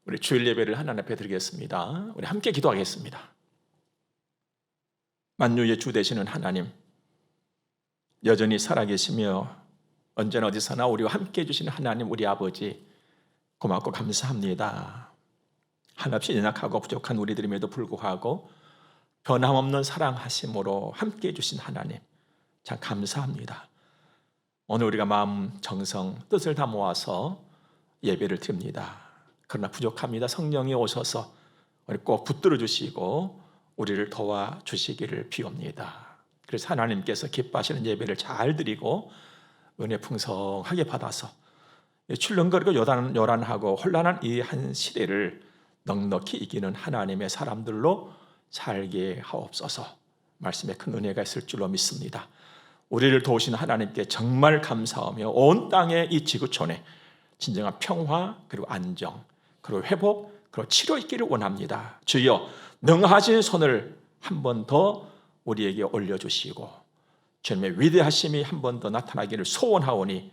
우리 주일 예배를 하나님 앞에 드리겠습니다. 우리 함께 기도하겠습니다. 만유의 주 되시는 하나님, 여전히 살아계시며 언제나 어디서나 우리와 함께 해주시는 하나님, 우리 아버지 고맙고 감사합니다. 한없이 연약하고 부족한 우리들임에도 불구하고 변함없는 사랑하심으로 함께 해주신 하나님, 참 감사합니다. 오늘 우리가 마음, 정성, 뜻을 다 모아서 예배를 드립니다. 그러나 부족합니다. 성령이 오셔서 우리 꼭 붙들어 주시고 우리를 도와주시기를 비옵니다. 그래서 하나님께서 기뻐하시는 예배를 잘 드리고 은혜 풍성하게 받아서 출렁거리고 요란하고 혼란한 이 한 시대를 넉넉히 이기는 하나님의 사람들로 살게 하옵소서. 말씀에 큰 은혜가 있을 줄로 믿습니다. 우리를 도우시는 하나님께 정말 감사하며 온 땅의 이 지구촌에 진정한 평화 그리고 안정 그리고 회복 그리고 치료 있기를 원합니다. 주여 능하신 손을 한 번 더 우리에게 올려주시고 주님의 위대하심이 한 번 더 나타나기를 소원하오니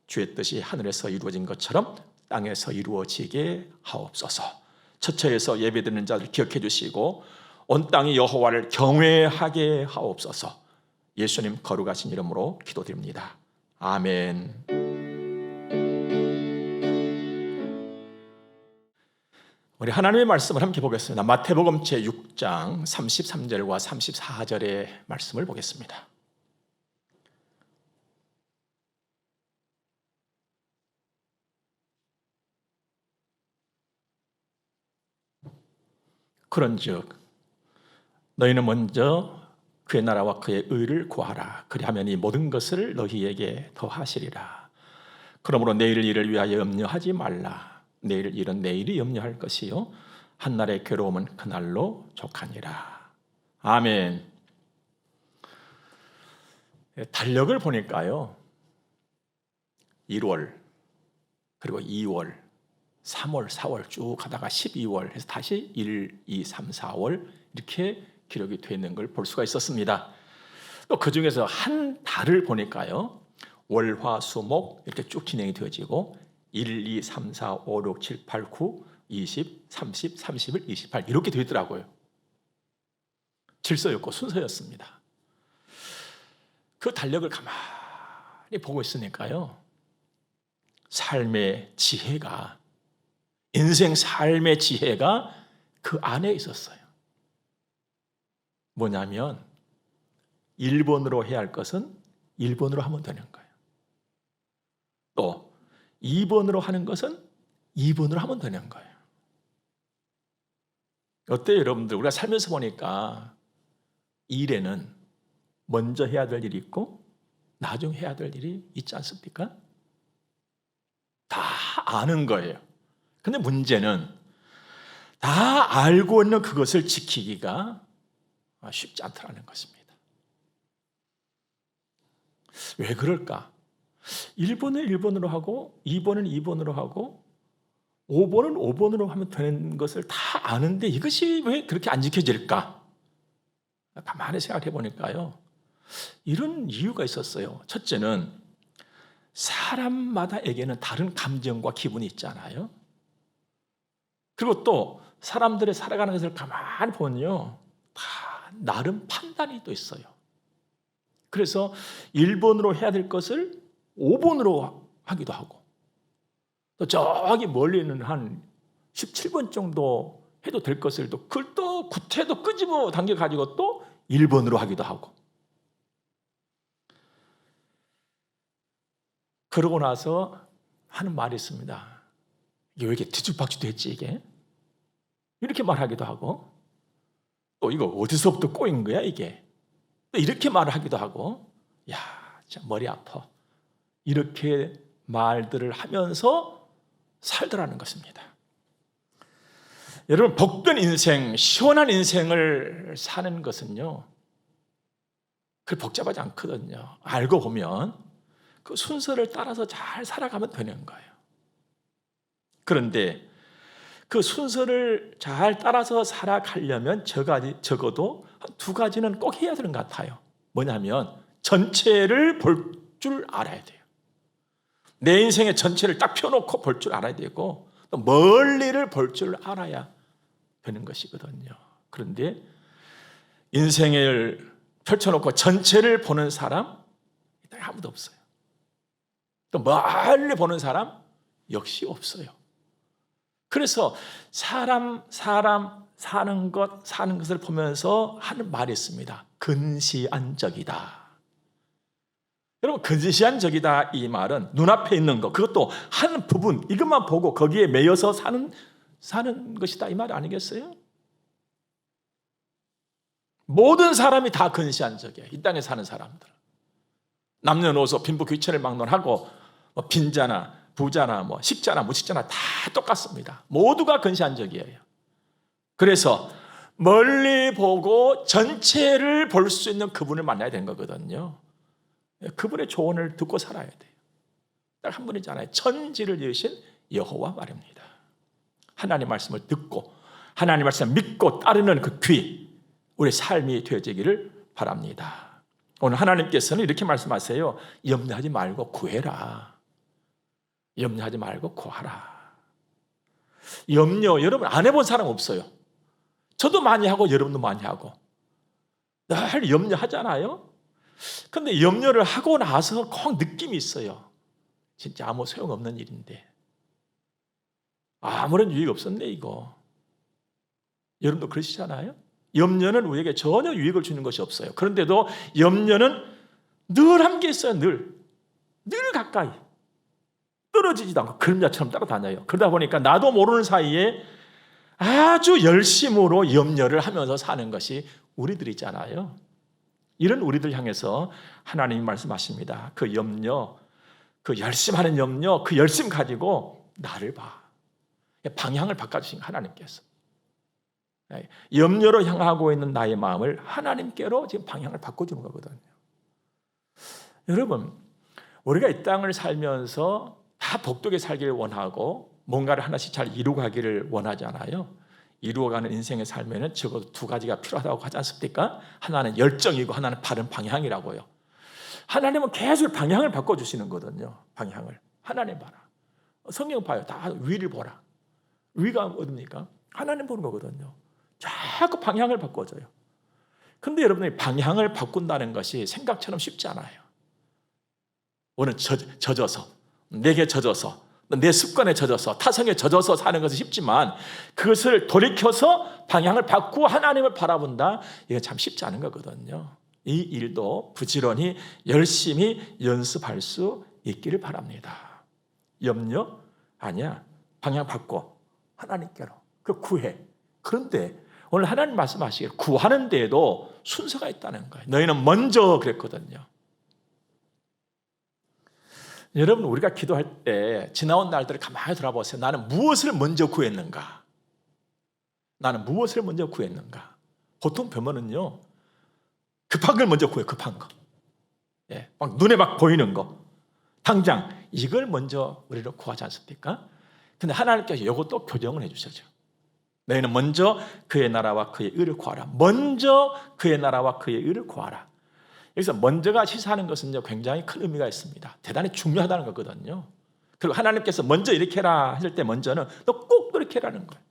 주의 뜻이 하늘에서 이루어진 것처럼 땅에서 이루어지게 하옵소서. 처처에서 예배드리는 자들 기억해 주시고 온 땅이 여호와를 경외하게 하옵소서. 예수님 거룩하신 이름으로 기도드립니다. 아멘. 우리 하나님의 말씀을 함께 보겠습니다. 마태복음 제6장 33절과 34절의 말씀을 보겠습니다. 그런즉 너희는 먼저 그의 나라와 그의 의를 구하라. 그리하면 이 모든 것을 너희에게 더하시리라. 그러므로 내일 일을 위하여 염려하지 말라. 내일 일은 내일이 염려할 것이요 한날의 괴로움은 그날로 족하니라. 아멘. 달력을 보니까요 1월 그리고 2월 3월 4월 쭉 가다가 12월 해서 다시 1, 2, 3, 4월 이렇게 기록이 되어 있는 걸 볼 수가 있었습니다. 또 그 중에서 한 달을 보니까요 월, 화, 수, 목 이렇게 쭉 진행이 되어지고 1, 2, 3, 4, 5, 6, 7, 8, 9, 20, 30, 31, 28 이렇게 되어 있더라고요. 질서였고 순서였습니다. 그 달력을 가만히 보고 있으니까요 삶의 지혜가 인생 삶의 지혜가 그 안에 있었어요. 뭐냐면 1번으로 해야 할 것은 1번으로 하면 되는 거예요. 또 2번으로 하는 것은 2번으로 하면 되는 거예요. 어때요 여러분들? 우리가 살면서 보니까 일에는 먼저 해야 될 일이 있고 나중에 해야 될 일이 있지 않습니까? 다 아는 거예요. 근데 문제는 다 알고 있는 그것을 지키기가 쉽지 않다는 것입니다. 왜 그럴까? 1번은 1번으로 하고 2번은 2번으로 하고 5번은 5번으로 하면 되는 것을 다 아는데 이것이 왜 그렇게 안 지켜질까? 가만히 생각해 보니까요 이런 이유가 있었어요. 첫째는 사람마다에게는 다른 감정과 기분이 있잖아요. 그리고 또 사람들의 살아가는 것을 가만히 보면요 다 나름 판단이 또 있어요. 그래서 1번으로 해야 될 것을 5번으로 하기도 하고 또 저기 멀리는 한 17번 정도 해도 될 것을 또 그걸 또 구태도 끄집어 당겨가지고 또 1번으로 하기도 하고 그러고 나서 하는 말이 있습니다. 이게 왜 이렇게 뒤죽박죽 됐지 이게? 이렇게 말하기도 하고 또 이거 어디서부터 꼬인 거야 이게? 또 이렇게 말을 하기도 하고 야, 진짜 머리 아파. 이렇게 말들을 하면서 살더라는 것입니다. 여러분 복된 인생, 시원한 인생을 사는 것은요 그렇게 복잡하지 않거든요. 알고 보면 그 순서를 따라서 잘 살아가면 되는 거예요. 그런데 그 순서를 잘 따라서 살아가려면 적어도 두 가지는 꼭 해야 되는 것 같아요. 뭐냐면 전체를 볼 줄 알아야 돼요. 내 인생의 전체를 딱 펴놓고 볼 줄 알아야 되고 또 멀리를 볼 줄 알아야 되는 것이거든요. 그런데 인생을 펼쳐놓고 전체를 보는 사람 아무도 없어요. 또 멀리 보는 사람 역시 없어요. 그래서 사람 사는 것을 보면서 하는 말이 있습니다. 근시안적이다. 여러분, 근시안적이다 이 말은 눈앞에 있는 것, 그것도 한 부분, 이것만 보고 거기에 매여서 사는 것이다 이 말 아니겠어요? 모든 사람이 다 근시안적이에요. 이 땅에 사는 사람들. 남녀노소 빈부귀천을 막론하고 빈자나 부자나 식자나 무식자나 다 똑같습니다. 모두가 근시안적이에요. 그래서 멀리 보고 전체를 볼 수 있는 그분을 만나야 되는 거거든요. 그분의 조언을 듣고 살아야 돼요. 딱 한 분이잖아요. 천지를 지으신 여호와 말입니다. 하나님 말씀을 듣고 하나님 말씀을 믿고 따르는 그 귀, 우리 삶이 되어지기를 바랍니다. 오늘 하나님께서는 이렇게 말씀하세요. 염려하지 말고 구해라. 염려하지 말고 구하라. 염려, 여러분 안 해본 사람 없어요. 저도 많이 하고 여러분도 많이 하고 늘 염려하잖아요. 근데 염려를 하고 나서 꼭 느낌이 있어요. 진짜 아무 소용없는 일인데, 아무런 유익 없었네 이거. 여러분도 그러시잖아요. 염려는 우리에게 전혀 유익을 주는 것이 없어요. 그런데도 염려는 늘 함께 있어요. 늘 가까이 떨어지지도 않고 그림자처럼 따라다녀요. 그러다 보니까 나도 모르는 사이에 아주 열심으로 염려를 하면서 사는 것이 우리들 있잖아요. 이런 우리들 향해서 하나님이 말씀하십니다. 그 염려, 그 열심하는 염려, 그 열심 가지고 나를 봐. 방향을 바꿔주신 하나님께서. 염려로 향하고 있는 나의 마음을 하나님께로 지금 방향을 바꿔주는 거거든요. 여러분, 우리가 이 땅을 살면서 다 복되게 살기를 원하고 뭔가를 하나씩 잘 이루어가기를 원하잖아요. 이루어가는 인생의 삶에는 적어도 두 가지가 필요하다고 하지 않습니까? 하나는 열정이고 하나는 바른 방향이라고요. 하나님은 계속 방향을 바꿔주시는 거거든요. 방향을. 하나님 봐라. 성경 봐요. 다 위를 보라. 위가 어딥니까? 하나님 보는 거거든요. 자꾸 방향을 바꿔줘요. 근데 여러분이 방향을 바꾼다는 것이 생각처럼 쉽지 않아요. 오늘 젖어서, 내게 젖어서, 내 습관에 젖어서, 타성에 젖어서 사는 것은 쉽지만 그것을 돌이켜서 방향을 바꾸고 하나님을 바라본다, 이건 참 쉽지 않은 거거든요. 이 일도 부지런히 열심히 연습할 수 있기를 바랍니다. 염려? 아니야. 방향 바꿔. 하나님께로. 그 구해. 그런데 오늘 하나님 말씀하시기를 구하는 데에도 순서가 있다는 거예요. 너희는 먼저 그랬거든요. 여러분, 우리가 기도할 때 지나온 날들을 가만히 돌아보세요. 나는 무엇을 먼저 구했는가? 나는 무엇을 먼저 구했는가? 보통 보면은요, 급한 걸 먼저 구해요. 급한 거. 예, 막 눈에 막 보이는 거. 당장 이걸 먼저 우리로 구하지 않습니까? 근데 하나님께서 이것도 교정을 해주셔죠. 너희는 먼저 그의 나라와 그의 의를 구하라. 먼저 그의 나라와 그의 의를 구하라. 여기서 먼저가 시사하는 것은요, 굉장히 큰 의미가 있습니다. 대단히 중요하다는 거거든요. 그리고 하나님께서 먼저 이렇게 해라 하실 때 먼저는 너 꼭 그렇게 해라는 거예요.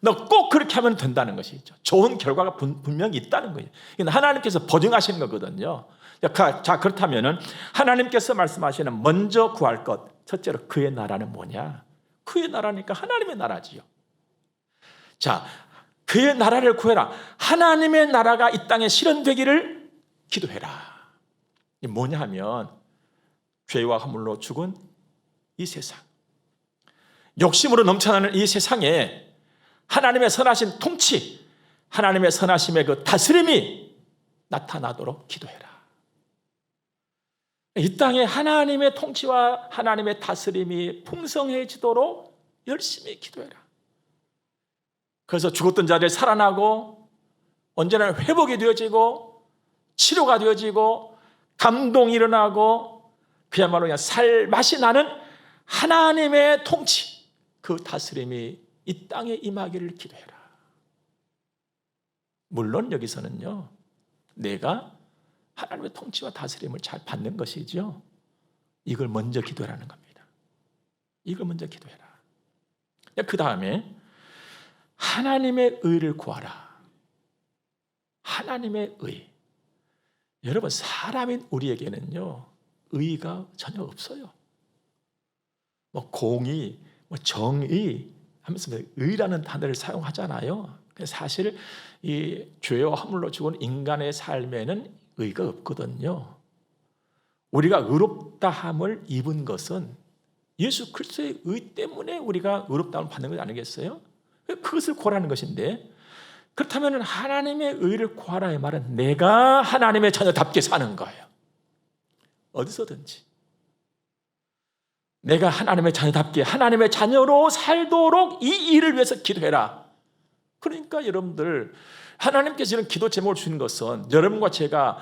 너 꼭 그렇게 하면 된다는 것이죠. 좋은 결과가 분명히 있다는 거예요. 하나님께서 보증하시는 거거든요. 자, 그렇다면은 하나님께서 말씀하시는 먼저 구할 것, 첫째로 그의 나라는 뭐냐? 그의 나라니까 하나님의 나라지요. 자, 그의 나라를 구해라. 하나님의 나라가 이 땅에 실현되기를 기도해라. 이게 뭐냐 하면 죄와 허물로 죽은 이 세상, 욕심으로 넘쳐나는 이 세상에 하나님의 선하신 통치, 하나님의 선하심의 그 다스림이 나타나도록 기도해라. 이 땅에 하나님의 통치와 하나님의 다스림이 풍성해지도록 열심히 기도해라. 그래서 죽었던 자들이 살아나고 언제나 회복이 되어지고 치료가 되어지고 감동이 일어나고 그야말로 그냥 살맛이 나는 하나님의 통치, 그 다스림이 이 땅에 임하기를 기도해라. 물론 여기서는요, 내가 하나님의 통치와 다스림을 잘 받는 것이죠. 이걸 먼저 기도하라는 겁니다. 이걸 먼저 기도해라. 그 다음에 하나님의 의를 구하라. 하나님의 의. 여러분, 사람인 우리에게는요, 의가 전혀 없어요. 공의, 정의 하면서 의라는 단어를 사용하잖아요. 사실 이 죄와 허물로 죽은 인간의 삶에는 의가 없거든요. 우리가 의롭다함을 입은 것은 예수 그리스도의 의 때문에 우리가 의롭다함을 받는 것 아니겠어요? 그것을 구하라는 것인데, 그렇다면 하나님의 의를 구하라의 말은 내가 하나님의 자녀답게 사는 거예요. 어디서든지 내가 하나님의 자녀답게 하나님의 자녀로 살도록 이 일을 위해서 기도해라. 그러니까 여러분들, 하나님께서 이런 기도 제목을 주신 것은 여러분과 제가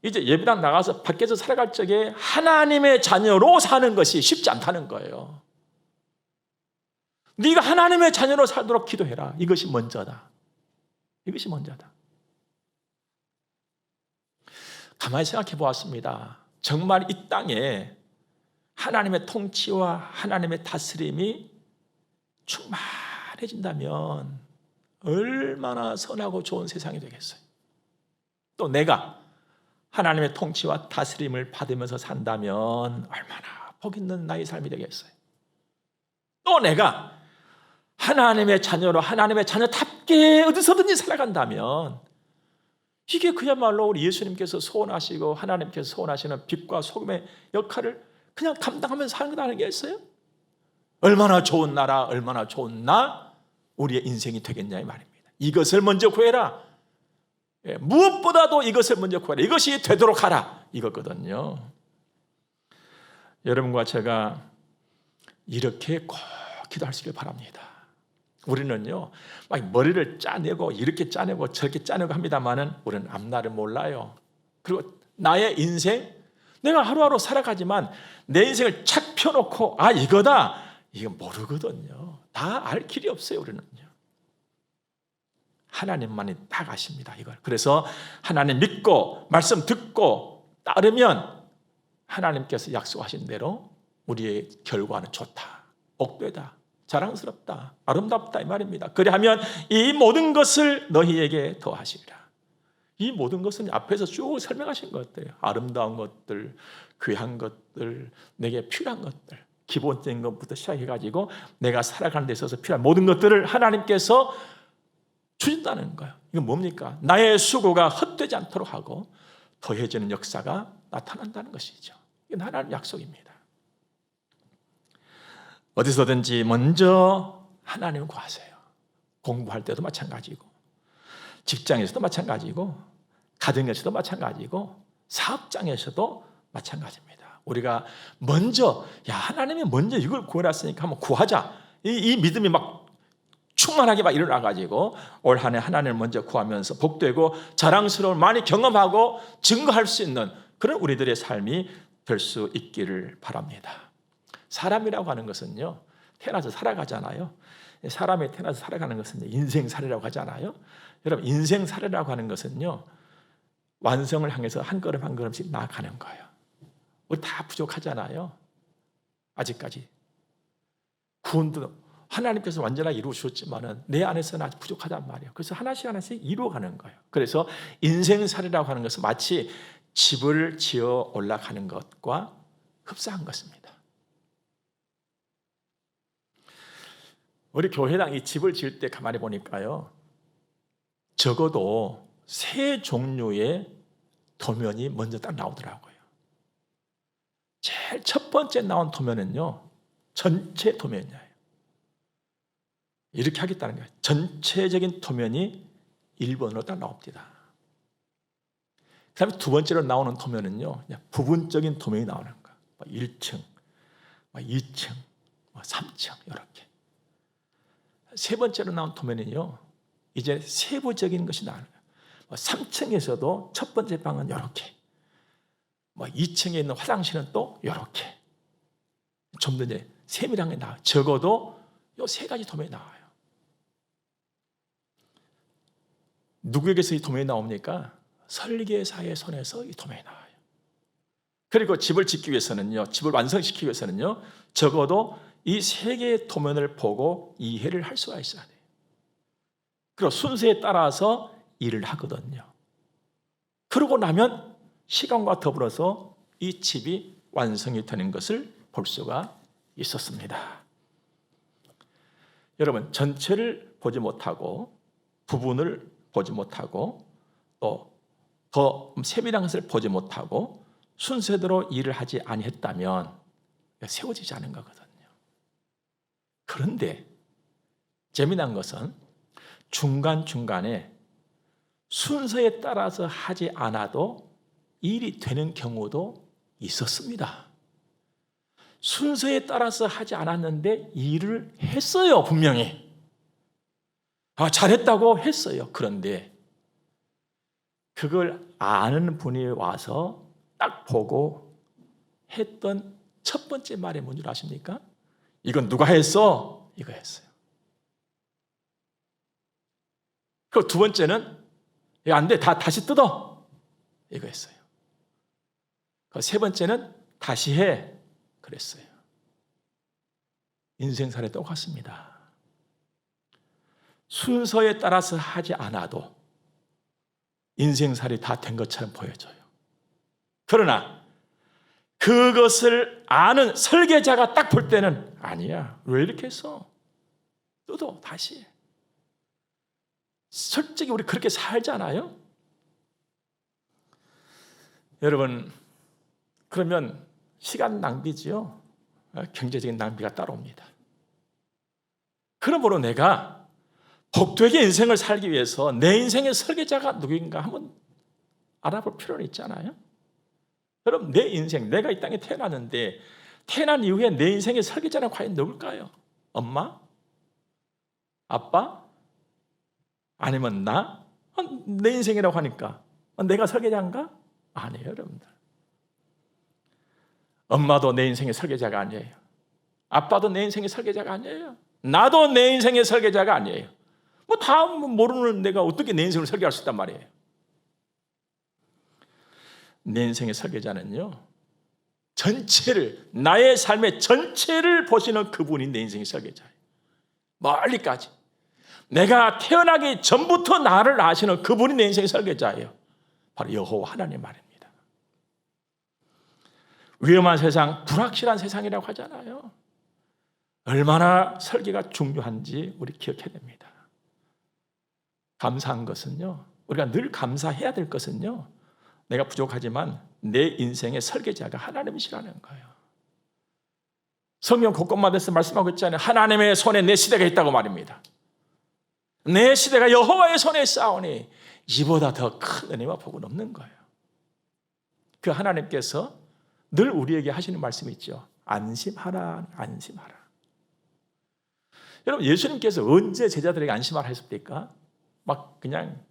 이제 예배당 나가서 밖에서 살아갈 적에 하나님의 자녀로 사는 것이 쉽지 않다는 거예요. 네가 하나님의 자녀로 살도록 기도해라. 이것이 먼저다. 이것이 먼저다. 가만히 생각해 보았습니다. 정말 이 땅에 하나님의 통치와 하나님의 다스림이 충만해진다면 얼마나 선하고 좋은 세상이 되겠어요. 또 내가 하나님의 통치와 다스림을 받으면서 산다면 얼마나 복 있는 나의 삶이 되겠어요. 또 내가 하나님의 자녀로 하나님의 자녀답게 어디서든지 살아간다면 이게 그야말로 우리 예수님께서 소원하시고 하나님께서 소원하시는 빛과 소금의 역할을 그냥 감당하면서 사는 것 아니겠어요? 얼마나 좋은 나라, 얼마나 좋은 나 우리의 인생이 되겠냐 이 말입니다. 이것을 먼저 구해라. 무엇보다도 이것을 먼저 구해라. 이것이 되도록 하라. 이거거든요. 여러분과 제가 이렇게 꼭 기도할 수 있길 바랍니다. 우리는요, 막 머리를 짜내고 이렇게 짜내고 저렇게 짜내고 합니다만은 우리는 앞날을 몰라요. 그리고 나의 인생, 내가 하루하루 살아가지만 내 인생을 착 펴놓고 이거다, 이거 모르거든요. 다 알 길이 없어요. 우리는요. 하나님만이 다 아십니다. 이걸. 그래서 하나님 믿고 말씀 듣고 따르면 하나님께서 약속하신 대로 우리의 결과는 좋다, 복되다, 자랑스럽다, 아름답다 이 말입니다. 그리하면 이 모든 것을 너희에게 더하시리라. 이 모든 것은 앞에서 쭉 설명하신 것들, 아름다운 것들, 귀한 것들, 내게 필요한 것들, 기본적인 것부터 시작해가지고 내가 살아가는 데 있어서 필요한 모든 것들을 하나님께서 주신다는 거예요. 이건 뭡니까? 나의 수고가 헛되지 않도록 하고 더해지는 역사가 나타난다는 것이죠. 이건 하나님 약속입니다. 어디서든지 먼저 하나님을 구하세요. 공부할 때도 마찬가지고, 직장에서도 마찬가지고, 가정에서도 마찬가지고, 사업장에서도 마찬가지입니다. 우리가 먼저 하나님이 먼저 이걸 구해놨으니까 한번 구하자. 이 믿음이 막 충만하게 막 일어나가지고 올 한 해 하나님을 먼저 구하면서 복되고 자랑스러운 많이 경험하고 증거할 수 있는 그런 우리들의 삶이 될 수 있기를 바랍니다. 사람이라고 하는 것은요, 태어나서 살아가잖아요. 사람이 태어나서 살아가는 것은 인생살이라고 하잖아요. 여러분, 인생살이라고 하는 것은요, 완성을 향해서 한 걸음 한 걸음씩 나아가는 거예요. 우리 다 부족하잖아요. 아직까지 구원도 하나님께서 완전하게 이루어 주셨지만은 내 안에서는 아직 부족하단 말이에요. 그래서 하나씩 하나씩 이루어가는 거예요. 그래서 인생살이라고 하는 것은 마치 집을 지어 올라가는 것과 흡사한 것입니다. 우리 교회당 이 집을 지을 때 가만히 보니까요, 적어도 3 종류의 도면이 먼저 딱 나오더라고요. 제일 첫 번째 나온 도면은요, 전체 도면이에요. 이렇게 하겠다는 거예요. 전체적인 도면이 1번으로 딱 나옵니다. 그 다음에 두 번째로 나오는 도면은요, 부분적인 도면이 나오는 거예요. 1층, 2층, 3층 이렇게. 세 번째로 나온 도면은요, 이제 세부적인 것이 나와요. 3층에서도 첫 번째 방은 이렇게, 2층에 있는 화장실은 또 이렇게. 좀 더 이제 세밀하게 나와요. 적어도 이 3가지 도면이 나와요. 누구에게서 이 도면이 나옵니까? 설계사의 손에서 이 도면이 나와요. 그리고 집을 짓기 위해서는요, 집을 완성시키기 위해서는요, 적어도 이 세 개의 도면을 보고 이해를 할 수가 있어야 돼요. 그리고 순서에 따라서 일을 하거든요. 그러고 나면 시간과 더불어서 이 집이 완성이 되는 것을 볼 수가 있었습니다. 여러분, 전체를 보지 못하고 부분을 보지 못하고 또 더 세밀한 것을 보지 못하고 순서대로 일을 하지 아니했다면 세워지지 않은 거거든요. 그런데 재미난 것은 중간중간에 순서에 따라서 하지 않아도 일이 되는 경우도 있었습니다. 순서에 따라서 하지 않았는데 일을 했어요, 분명히. 잘했다고 했어요. 그런데 그걸 아는 분이 와서 딱 보고 했던 첫 번째 말이 뭔지 아십니까? 이건 누가 했어? 이거 했어요. 그 두 번째는 안 돼, 다시 뜯어. 이거 했어요. 그 세 번째는 다시 해. 그랬어요. 인생살이 똑같습니다. 순서에 따라서 하지 않아도 인생살이 다 된 것처럼 보여져요. 그러나 그것을 아는 설계자가 딱 볼 때는 아니야. 왜 이렇게 했어? 뜯어, 다시 해. 솔직히 우리 그렇게 살잖아요? 여러분, 그러면 시간 낭비지요? 경제적인 낭비가 따라옵니다. 그러므로 내가 복되게 인생을 살기 위해서 내 인생의 설계자가 누구인가 한번 알아볼 필요는 있잖아요. 그럼 내 인생, 내가 이 땅에 태어났는데 태어난 이후에 내 인생의 설계자는 과연 누굴까요? 엄마? 아빠? 아니면 나? 내 인생이라고 하니까 내가 설계자인가? 아니에요, 여러분들. 엄마도 내 인생의 설계자가 아니에요. 아빠도 내 인생의 설계자가 아니에요. 나도 내 인생의 설계자가 아니에요. 다 모르는 내가 어떻게 내 인생을 설계할 수 있단 말이에요. 내 인생의 설계자는요, 전체를, 나의 삶의 전체를 보시는 그분이 내 인생의 설계자예요. 멀리까지. 내가 태어나기 전부터 나를 아시는 그분이 내 인생의 설계자예요. 바로 여호와 하나님 말입니다. 위험한 세상, 불확실한 세상이라고 하잖아요. 얼마나 설계가 중요한지 우리 기억해야 됩니다. 감사한 것은요, 우리가 늘 감사해야 될 것은요, 내가 부족하지만 내 인생의 설계자가 하나님이시라는 거예요. 성경 곳곳마다에서 말씀하고 있잖아요. 하나님의 손에 내 시대가 있다고 말입니다. 내 시대가 여호와의 손에 있사오니 이보다 더 큰 은혜와 복은 없는 거예요. 그 하나님께서 늘 우리에게 하시는 말씀이 있죠. 안심하라, 안심하라. 여러분, 예수님께서 언제 제자들에게 안심하라 했습니까? 막 그냥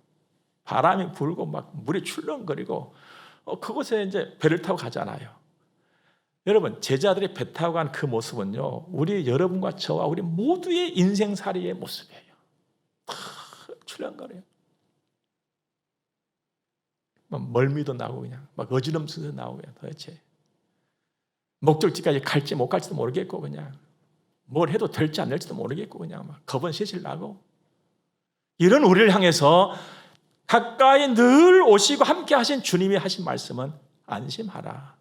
바람이 불고 막 물이 출렁거리고 그곳에 이제 배를 타고 가잖아요. 여러분, 제자들이 배 타고 간 그 모습은요, 우리 여러분과 저와 우리 모두의 인생살이의 모습이에요. 출렁거려요. 막 멀미도 나고 그냥 막 어지럼증도 나오고 그냥 도대체 목적지까지 갈지 못 갈지도 모르겠고 그냥 뭘 해도 될지 안 될지도 모르겠고 그냥 막 겁은 실실 나고, 이런 우리를 향해서 가까이 늘 오시고 함께 하신 주님이 하신 말씀은 안심하라.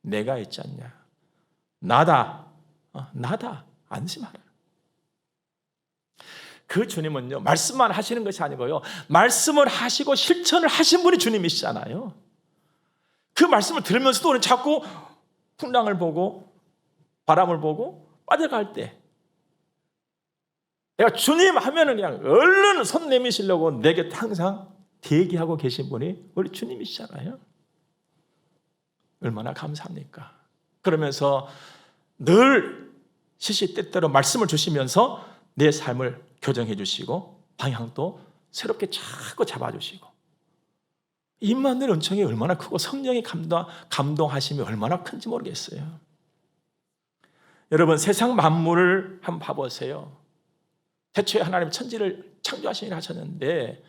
내가 있지 않냐. 나다. 나다. 안심하라. 그 주님은요, 말씀만 하시는 것이 아니고요, 말씀을 하시고 실천을 하신 분이 주님이시잖아요. 그 말씀을 들으면서도 우리는 자꾸 풍랑을 보고 바람을 보고 빠져갈 때 내가 주님 하면은 그냥 얼른 손 내미시려고 내 곁에 항상 대기하고 계신 분이 우리 주님이시잖아요. 얼마나 감사합니까? 그러면서 늘 시시때때로 말씀을 주시면서 내 삶을 교정해 주시고 방향도 새롭게 자꾸 잡아주시고, 임마누엘 은총이 얼마나 크고 성령의 감동하심이 얼마나 큰지 모르겠어요. 여러분, 세상 만물을 한번 봐보세요. 태초에 하나님 천지를 창조하시니 하셨는데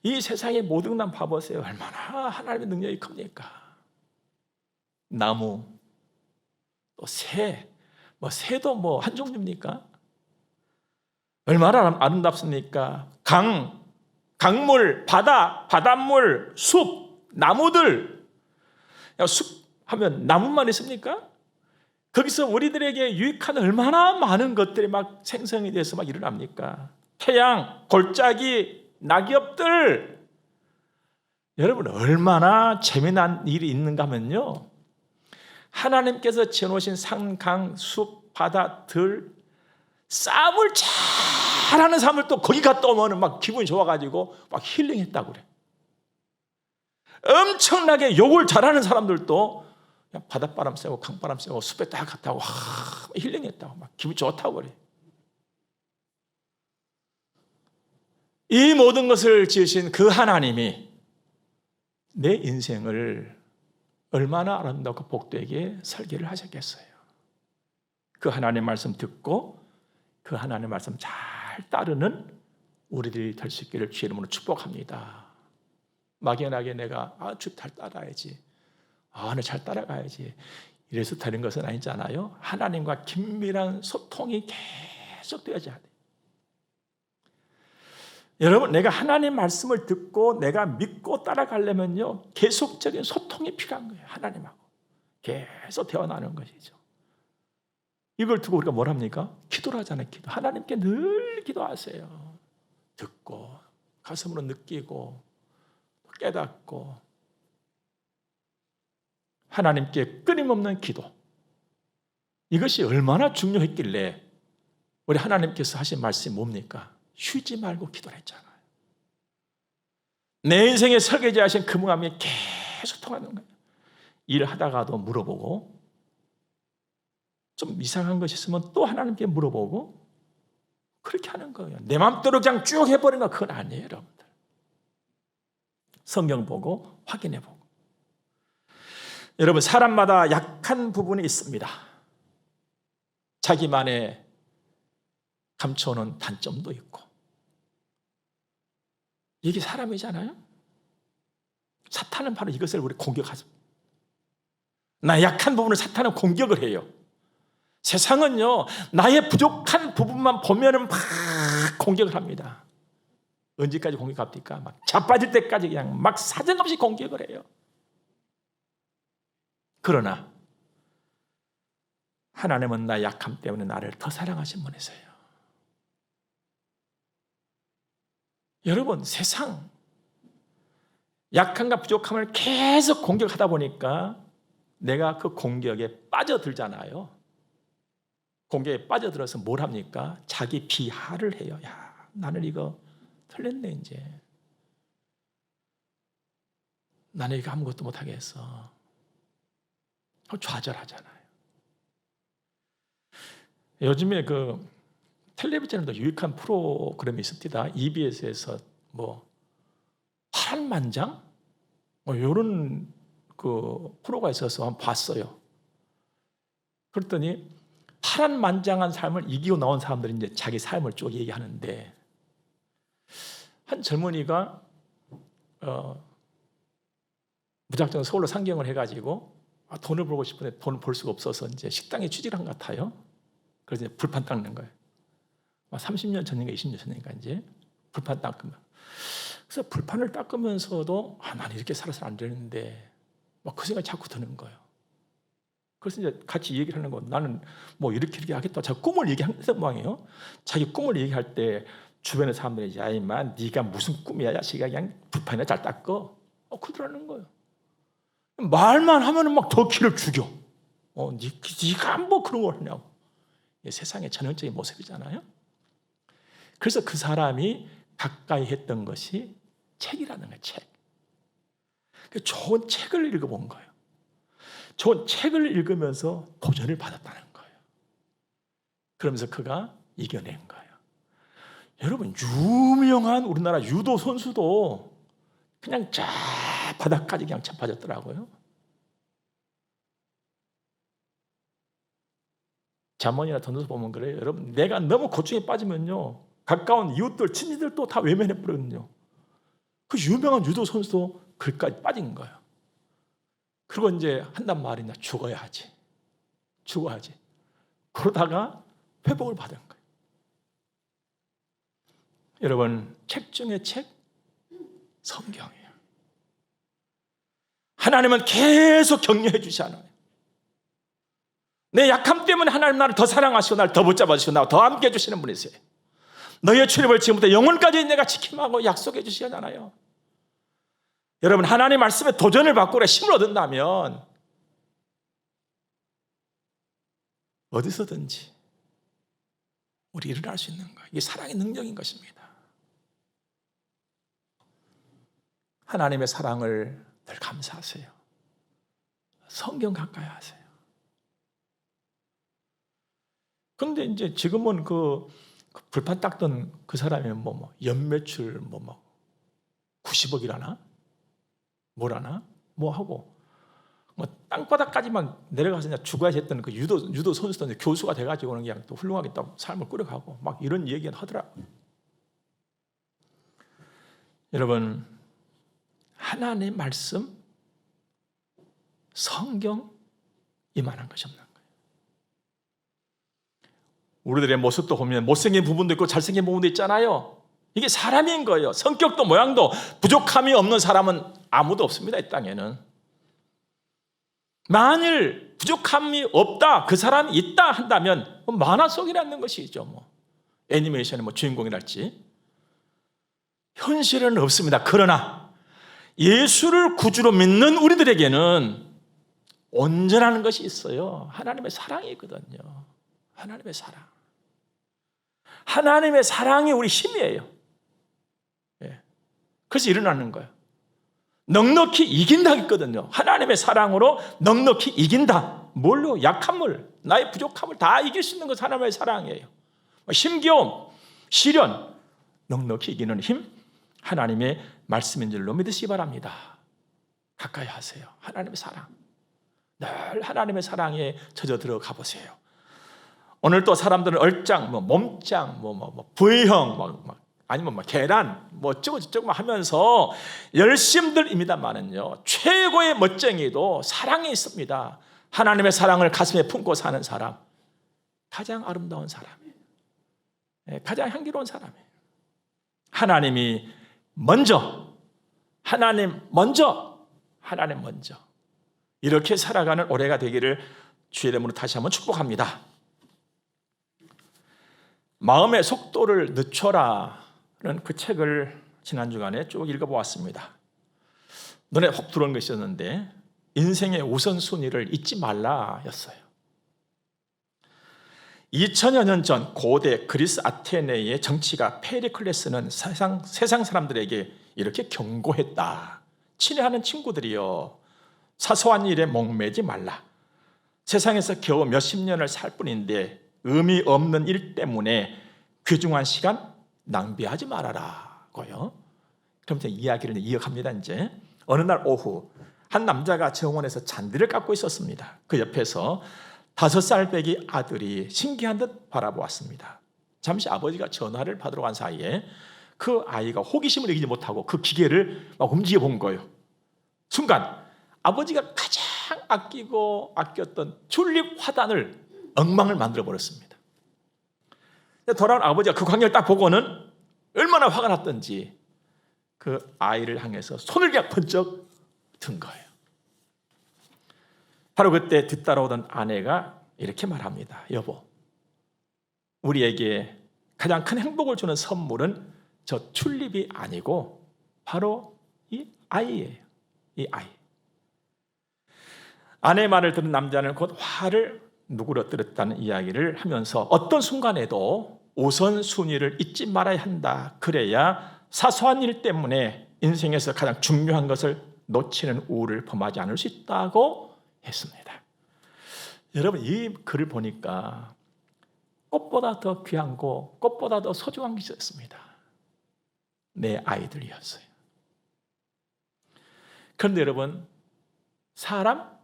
이 세상의 모든 것 봐보세요. 얼마나 하나님의 능력이 큽니까? 나무, 또 새, 뭐 새도 뭐 한 종류입니까? 얼마나 아름답습니까? 강물, 바닷물, 숲, 나무들. 숲 하면 나무만 있습니까? 거기서 우리들에게 유익한 얼마나 많은 것들이 막 생성이 돼서 막 일어납니까? 태양, 골짜기, 낙엽들. 여러분 얼마나 재미난 일이 있는가 하면요, 하나님께서 지어놓으신 산, 강, 숲, 바다, 들, 싸움을 잘하는 사람을 또 거기 갔다 오면 막 기분이 좋아가지고 막 힐링했다고 그래. 엄청나게 욕을 잘하는 사람들도 그냥 바닷바람 쐬고 강바람 쐬고 숲에 딱 갔다 오고 힐링했다고 막 기분 좋다고 그래. 이 모든 것을 지으신 그 하나님이 내 인생을 얼마나 아름답고 복되게 설계를 하셨겠어요. 그 하나님의 말씀 듣고 그 하나님의 말씀 잘 따르는 우리들이 될 수 있기를 주의 이름으로 축복합니다. 막연하게 내가 주 잘 따라야지, 내 잘 따라가야지 이래서 되는 것은 아니잖아요. 하나님과 긴밀한 소통이 계속 되어져야 돼요. 여러분, 내가 하나님 말씀을 듣고 내가 믿고 따라가려면요, 계속적인 소통이 필요한 거예요. 하나님하고 계속 대화나누는 것이죠. 이걸 두고 우리가 뭘 합니까? 기도를 하잖아요. 기도. 하나님께 늘 기도하세요. 듣고 가슴으로 느끼고 깨닫고 하나님께 끊임없는 기도. 이것이 얼마나 중요했길래 우리 하나님께서 하신 말씀이 뭡니까? 쉬지 말고 기도를 했잖아요. 내 인생에 설계자하신 그 마음이 계속 통하는 거예요. 일하다가도 물어보고, 좀 이상한 것이 있으면 또 하나님께 물어보고, 그렇게 하는 거예요. 내 마음대로 그냥 쭉 해버리는 거 그건 아니에요, 여러분들. 성경 보고 확인해 보고. 여러분, 사람마다 약한 부분이 있습니다. 자기만의 감춰오는 단점도 있고. 이게 사람이잖아요. 사탄은 바로 이것을 우리 공격하죠. 나의 약한 부분을 사탄은 공격을 해요. 세상은요, 나의 부족한 부분만 보면은 막 공격을 합니다. 언제까지 공격합니까? 막 자빠질 때까지 그냥 막 사정없이 공격을 해요. 그러나 하나님은 나의 약함 때문에 나를 더 사랑하신 분이세요. 여러분, 세상 약함과 부족함을 계속 공격하다 보니까 내가 그 공격에 빠져들잖아요. 공격에 빠져들어서 뭘 합니까? 자기 비하를 해요. 야, 나는 이거 틀렸네 이제. 나는 이거 아무것도 못하겠어. 좌절하잖아요. 요즘에 그 텔레비전에도 유익한 프로그램이 있습니다. EBS에서 뭐 파란만장? 뭐 이런 그 프로가 있어서 한번 봤어요. 그랬더니 파란만장한 삶을 이기고 나온 사람들이 이제 자기 삶을 쭉 얘기하는데, 한 젊은이가 무작정 서울로 상경을 해가지고 돈을 벌고 싶은데 돈을 벌 수가 없어서 이제 식당에 취직한 것 같아요. 그래서 이제 불판 닦는 거예요. 30년 전인가 20년 전인가 이제 불판 닦으면. 그래서 불판을 닦으면서도 나는 이렇게 살아서 안 되는데 막 그 생각이 자꾸 드는 거예요. 그래서 이제 같이 얘기를 하는 거, 나는 뭐 이렇게 하겠다. 자기 꿈을 얘기하는 모양이에요. 자기 꿈을 얘기할 때 주변의 사람들이 야 임마 네가 무슨 꿈이야 자식아, 그냥 불판이나 잘 닦어. 그러라는 거예요. 말만 하면은 막 더 기를 죽여. 네가 뭐 그런 걸 하냐고. 세상의 전형적인 모습이잖아요. 그래서 그 사람이 가까이 했던 것이 책이라는 거예요. 책. 좋은 책을 읽어본 거예요. 좋은 책을 읽으면서 도전을 받았다는 거예요. 그러면서 그가 이겨낸 거예요. 여러분, 유명한 우리나라 유도 선수도 그냥 쫙 바닥까지 그냥 자빠졌더라고요. 잠언이나 던져서 보면 그래요. 여러분, 내가 너무 고충에 빠지면요, 가까운 이웃들, 친지들도 다 외면해버리거든요. 그 유명한 유도 선수도 그까지 빠진 거예요. 그리고 이제 한단 말이냐, 죽어야 하지. 그러다가 회복을 받은 거예요. 여러분, 책 중에 책, 성경이에요. 하나님은 계속 격려해 주시잖아요. 내 약함 때문에 하나님 나를 더 사랑하시고 나를 더 붙잡아 주시고 나와 더 함께 해주시는 분이세요. 너희의 출입을 지금부터 영원까지 내가 지킴하고 약속해 주시잖아요. 여러분, 하나님 말씀에 도전을 받고 힘을 얻는다면 어디서든지 우리 일어날 수 있는 거예요. 이게 사랑의 능력인 것입니다. 하나님의 사랑을 늘 감사하세요. 성경 가까이 하세요. 근데 이제 지금은 그 불판 닦던 그 사람이 연매출 90억이라나? 뭐라나? 뭐 하고, 땅바닥까지만 내려가서 그냥 죽어야 했던 그 유도 선수도 교수가 돼가지고 그냥 또 훌륭하게 또 삶을 꾸려가고 막 이런 얘기는 하더라고요. 여러분, 하나님의 말씀, 성경, 이만한 것이 없는 거예요. 우리들의 모습도 보면 못생긴 부분도 있고 잘생긴 부분도 있잖아요. 이게 사람인 거예요. 성격도 모양도 부족함이 없는 사람은 아무도 없습니다. 이 땅에는. 만일 부족함이 없다, 그 사람이 있다 한다면 만화 속이라는 것이죠. 애니메이션의 주인공이랄지. 현실은 없습니다. 그러나 예수를 구주로 믿는 우리들에게는 온전한 것이 있어요. 하나님의 사랑이 있거든요. 하나님의 사랑. 하나님의 사랑이 우리 힘이에요. 그래서 일어나는 거예요. 넉넉히 이긴다 했거든요. 하나님의 사랑으로 넉넉히 이긴다. 뭘로? 약함을, 나의 부족함을 다 이길 수 있는 것이 하나님의 사랑이에요. 힘겨움, 시련, 넉넉히 이기는 힘, 하나님의 말씀인 줄로 믿으시기 바랍니다. 가까이 하세요. 하나님의 사랑. 늘 하나님의 사랑에 젖어 들어가 보세요. 오늘 또 사람들은 얼짱, 몸짱, V형, 아니면 계란, 어쩌고 저쩌고 하면서 열심들입니다만은요, 최고의 멋쟁이도 사랑이 있습니다. 하나님의 사랑을 가슴에 품고 사는 사람, 가장 아름다운 사람이에요. 가장 향기로운 사람이에요. 하나님이 먼저, 하나님 먼저, 하나님 먼저. 이렇게 살아가는 올해가 되기를 주의 이름으로 다시 한번 축복합니다. 마음의 속도를 늦춰라는 그 책을 지난 주간에 쭉 읽어보았습니다. 눈에 확 들어온 것이 있었는데 인생의 우선순위를 잊지 말라였어요. 2000여 년 전 고대 그리스 아테네의 정치가 페리클레스는 세상 사람들에게 이렇게 경고했다. 친애하는 친구들이여, 사소한 일에 목매지 말라. 세상에서 겨우 몇십 년을 살 뿐인데 의미 없는 일 때문에 귀중한 시간 낭비하지 말아라고요. 그러면서 이야기를 이어갑니다. 이제 어느 날 오후 한 남자가 정원에서 잔디를 깎고 있었습니다. 그 옆에서 5살 배기 아들이 신기한 듯 바라보았습니다. 잠시 아버지가 전화를 받으러 간 사이에 그 아이가 호기심을 이기지 못하고 그 기계를 막 움직여 본 거예요. 순간 아버지가 가장 아꼈던 튤립 화단을 엉망을 만들어 버렸습니다. 돌아온 아버지가 그 광경을 딱 보고는 얼마나 화가 났던지 그 아이를 향해서 손을 그냥 번쩍 든 거예요. 바로 그때 뒤따라오던 아내가 이렇게 말합니다. 여보, 우리에게 가장 큰 행복을 주는 선물은 저 튤립이 아니고 바로 이 아이예요. 이 아이. 아내의 말을 들은 남자는 곧 화를 누그러뜨렸다는 이야기를 하면서 어떤 순간에도 우선순위를 잊지 말아야 한다. 그래야 사소한 일 때문에 인생에서 가장 중요한 것을 놓치는 우를 범하지 않을 수 있다고 했습니다. 여러분, 이 글을 보니까 꽃보다 더 귀한 거, 꽃보다 더 소중한 게 있었습니다. 내 아이들이었어요. 그런데 여러분, 사람,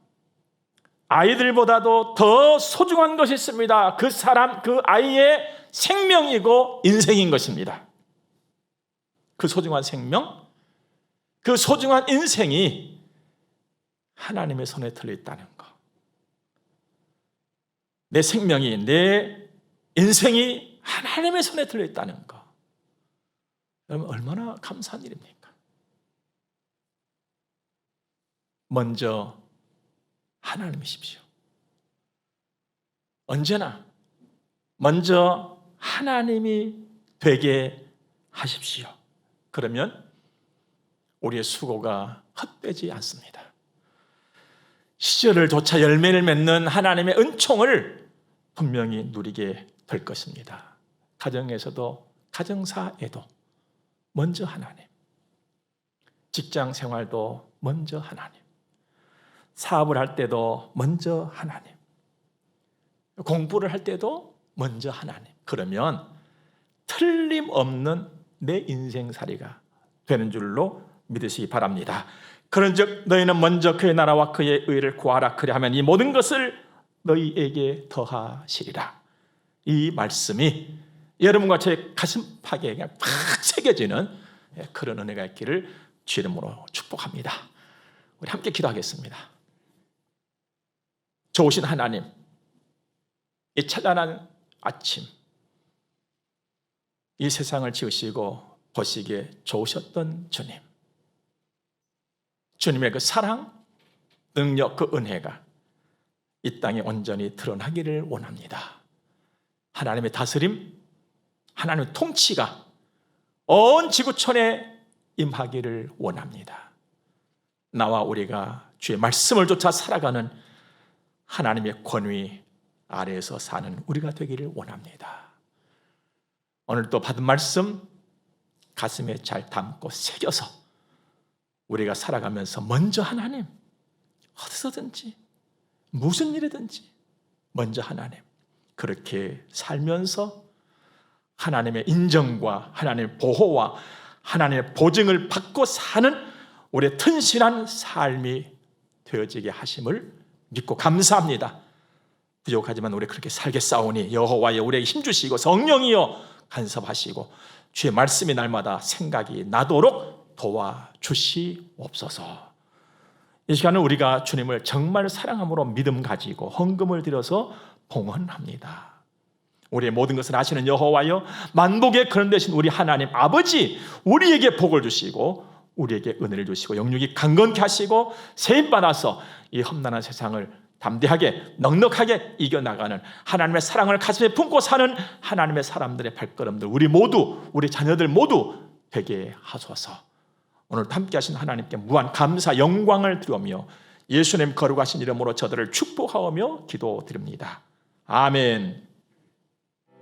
아이들보다도 더 소중한 것이 있습니다. 그 사람, 그 아이의 생명이고 인생인 것입니다. 그 소중한 생명, 그 소중한 인생이 하나님의 손에 들려 있다는 것. 내 생명이, 내 인생이 하나님의 손에 들려있다는 것, 여러분 얼마나 감사한 일입니까? 먼저 하나님이십시오. 언제나 먼저 하나님이 되게 하십시오. 그러면 우리의 수고가 헛되지 않습니다. 시절을 조차 열매를 맺는 하나님의 은총을 분명히 누리게 될 것입니다. 가정에서도 가정사에도 먼저 하나님, 직장 생활도 먼저 하나님, 사업을 할 때도 먼저 하나님, 공부를 할 때도 먼저 하나님. 그러면 틀림없는 내 인생살이가 되는 줄로 믿으시기 바랍니다. 그런즉 너희는 먼저 그의 나라와 그의 의를 구하라. 그리하면 이 모든 것을 너희에게 더하시리라. 이 말씀이 여러분과 제 가슴팍에 그냥 팍 새겨지는 그런 은혜가 있기를 주 이름으로 축복합니다. 우리 함께 기도하겠습니다. 좋으신 하나님, 이 찬란한 아침, 이 세상을 지으시고 보시기에 좋으셨던 주님, 주님의 그 사랑, 능력, 그 은혜가 이 땅에 온전히 드러나기를 원합니다. 하나님의 다스림, 하나님의 통치가 온 지구촌에 임하기를 원합니다. 나와 우리가 주의 말씀을 쫓아 살아가는 하나님의 권위 아래에서 사는 우리가 되기를 원합니다. 오늘 또 받은 말씀 가슴에 잘 담고 새겨서 우리가 살아가면서 먼저 하나님, 어디서든지 무슨 일이든지 먼저 하나님, 그렇게 살면서 하나님의 인정과 하나님의 보호와 하나님의 보증을 받고 사는 우리의 튼실한 삶이 되어지게 하심을 믿고 감사합니다. 부족하지만 우리 그렇게 살겠사오니 여호와여 우리에게 힘주시고 성령이여 간섭하시고 주의 말씀이 날마다 생각이 나도록 도와주시옵소서. 이 시간은 우리가 주님을 정말 사랑함으로 믿음 가지고 헌금을 드려서 봉헌합니다. 우리의 모든 것을 아시는 여호와여, 만복의 근원 되신 우리 하나님 아버지, 우리에게 복을 주시고 우리에게 은혜를 주시고 영육이 강건케 하시고 세입받아서 이 험난한 세상을 담대하게 넉넉하게 이겨나가는 하나님의 사랑을 가슴에 품고 사는 하나님의 사람들의 발걸음들, 우리 모두, 우리 자녀들 모두 되게 하소서. 오늘 함께 하신 하나님께 무한 감사 영광을 드리며 예수님 거룩하신 이름으로 저들을 축복하며 기도드립니다. 아멘.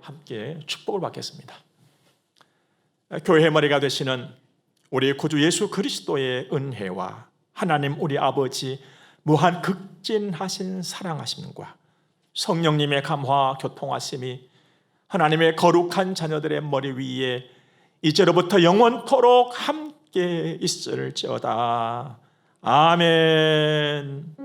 함께 축복을 받겠습니다. 교회의 머리가 되시는 우리 구주 예수 그리스도의 은혜와 하나님 우리 아버지 무한 극진하신 사랑하심과 성령님의 감화 교통하심이 하나님의 거룩한 자녀들의 머리 위에 이제로부터 영원토록 함께 있을지어다. 아멘.